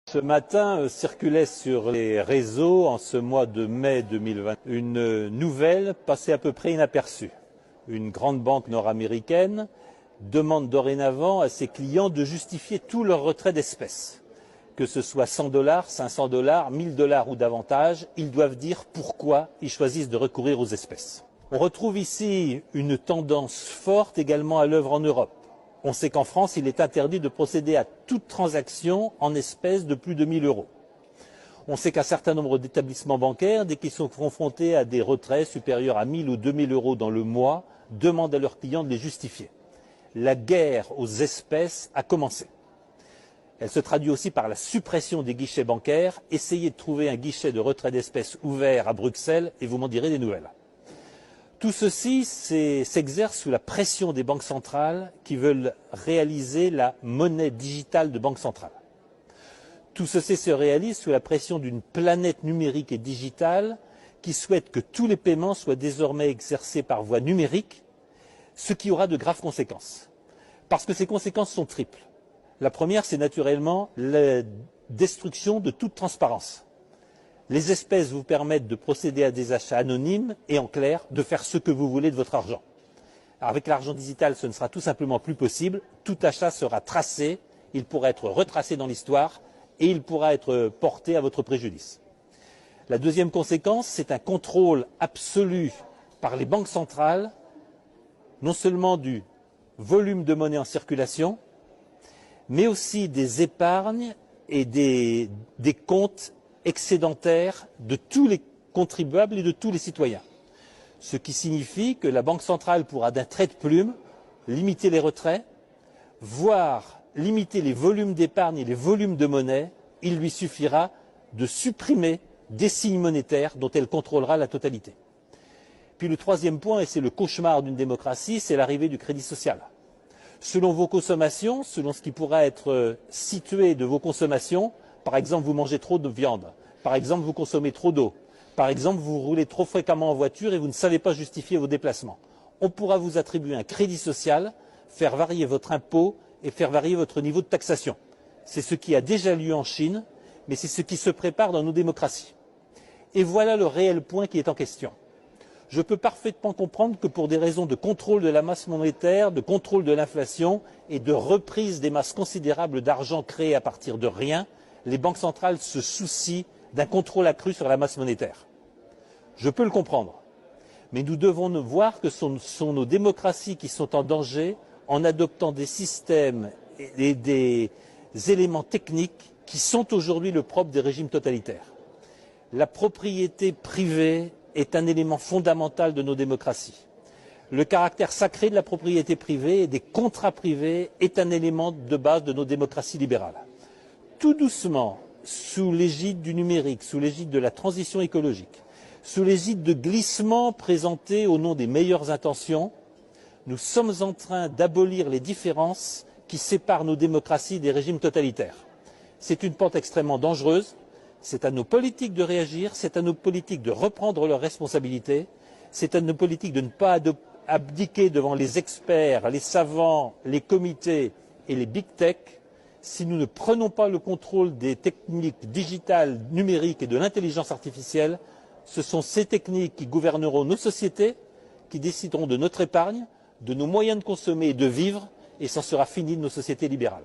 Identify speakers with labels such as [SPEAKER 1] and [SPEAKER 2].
[SPEAKER 1] Ce matin circulait sur les réseaux, en ce mois de mai 2020, une nouvelle passée à peu près inaperçue. Une grande banque nord-américaine demande dorénavant à ses clients de justifier tout leur retrait d'espèces. Que ce soit 100 $, 500 $, 1000 $ ou davantage, ils doivent dire pourquoi ils choisissent de recourir aux espèces. On retrouve ici une tendance forte également à l'œuvre en Europe. On sait qu'en France, il est interdit de procéder à toute transaction en espèces de plus de 1000 €. On sait qu'un certain nombre d'établissements bancaires, dès qu'ils sont confrontés à des retraits supérieurs à 1000 ou 2000 € dans le mois, demandent à leurs clients de les justifier. La guerre aux espèces a commencé. Elle se traduit aussi par la suppression des guichets bancaires. Essayez de trouver un guichet de retrait d'espèces ouvert à Bruxelles et vous m'en direz des nouvelles. Tout ceci s'exerce sous la pression des banques centrales qui veulent réaliser la monnaie digitale de banque centrale. Tout ceci se réalise sous la pression d'une planète numérique et digitale qui souhaite que tous les paiements soient désormais exercés par voie numérique, ce qui aura de graves conséquences. Parce que ces conséquences sont triples. La première, c'est naturellement la destruction de toute transparence. Les espèces vous permettent de procéder à des achats anonymes et en clair, de faire ce que vous voulez de votre argent. Avec l'argent digital, ce ne sera tout simplement plus possible. Tout achat sera tracé, il pourra être retracé dans l'histoire et il pourra être porté à votre préjudice. La deuxième conséquence, c'est un contrôle absolu par les banques centrales, non seulement du volume de monnaie en circulation, mais aussi des épargnes et des comptes excédentaires de tous les contribuables et de tous les citoyens. Ce qui signifie que la Banque centrale pourra d'un trait de plume limiter les retraits, voire limiter les volumes d'épargne et les volumes de monnaie. Il lui suffira de supprimer des signes monétaires dont elle contrôlera la totalité. Puis le troisième point, et c'est le cauchemar d'une démocratie, c'est l'arrivée du crédit social. Selon vos consommations, selon ce qui pourra être situé de vos consommations, par exemple, vous mangez trop de viande. Par exemple, vous consommez trop d'eau. Par exemple, vous roulez trop fréquemment en voiture et vous ne savez pas justifier vos déplacements. On pourra vous attribuer un crédit social, faire varier votre impôt et faire varier votre niveau de taxation. C'est ce qui a déjà lieu en Chine, mais c'est ce qui se prépare dans nos démocraties. Et voilà le réel point qui est en question. Je peux parfaitement comprendre que pour des raisons de contrôle de la masse monétaire, de contrôle de l'inflation et de reprise des masses considérables d'argent créées à partir de rien, les banques centrales se soucient d'un contrôle accru sur la masse monétaire. Je peux le comprendre. Mais nous devons voir que ce sont nos démocraties qui sont en danger en adoptant des systèmes et des éléments techniques qui sont aujourd'hui le propre des régimes totalitaires. La propriété privée est un élément fondamental de nos démocraties. Le caractère sacré de la propriété privée et des contrats privés est un élément de base de nos démocraties libérales. Tout doucement, sous l'égide du numérique, sous l'égide de la transition écologique, sous l'égide de glissements présentés au nom des meilleures intentions, nous sommes en train d'abolir les différences qui séparent nos démocraties des régimes totalitaires. C'est une pente extrêmement dangereuse. C'est à nos politiques de réagir, c'est à nos politiques de reprendre leurs responsabilités, c'est à nos politiques de ne pas abdiquer devant les experts, les savants, les comités et les big tech. Si nous ne prenons pas le contrôle des techniques digitales, numériques et de l'intelligence artificielle, ce sont ces techniques qui gouverneront nos sociétés, qui décideront de notre épargne, de nos moyens de consommer et de vivre, et c'en sera fini de nos sociétés libérales.